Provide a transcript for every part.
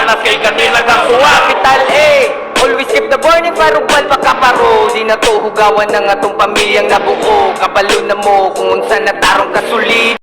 panas kay kanilagang kuha. Capital A, always keep the burning parugbal makaparo. Di na to hugawan ng atong pamilyang nabuo. Kabalo na mo kung unsa na tarong kasulid.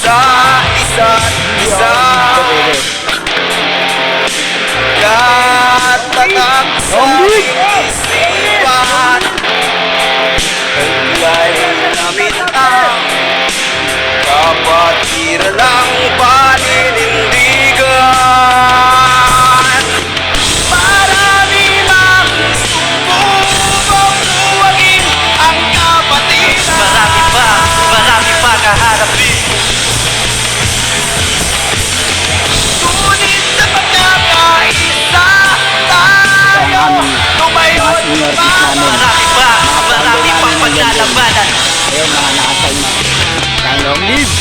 Sa isa't isa katatag sa isipan Kaya namin ang kapatiran ng paninindigan Marami mang sumubok buwagin ang kapatiran Marami pa kaharapin Marami pang paglalabanan. Ayun, mga nakasal na. Kaya long live!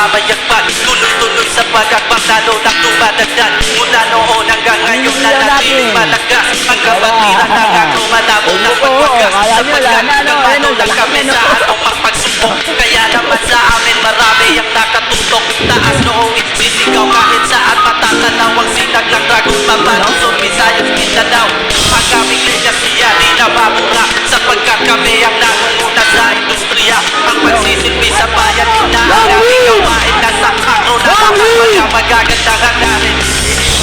Pabayagpag, tuloy-tuloy sa pagkakbang lalo na tumadagdag mula noon hanggang ngayon na natiling malagas ang kabatiran na gagawin malabo ng pagwagas sapagkat nagmano lang kami sa atong magpagsubok kaya naman sa amin marami ang nakatutok taas noong sisigaw kahit saan matatanaw ang sinag ng dragon pamanong Visayas, Mindanao ang aming legasya di na mabura sapagkat kami ang nangunguna sa industriya ang pagsisilbi sa bayan na ang aming gawain nasa akro na dapat magaganda natin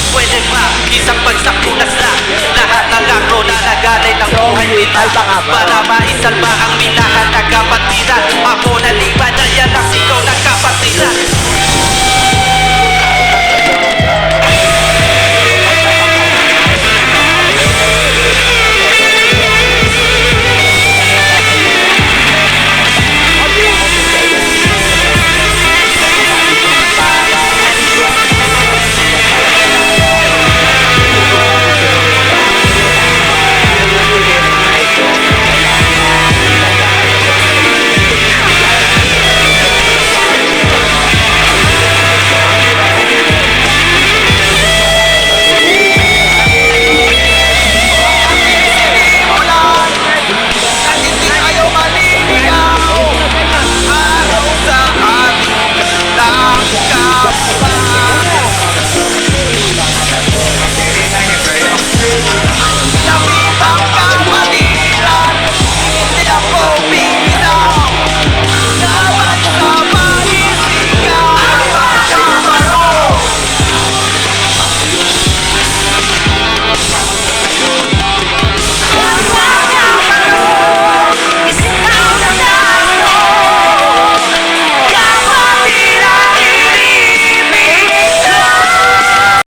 Para maisalba ang minahal na kapatiran. Ako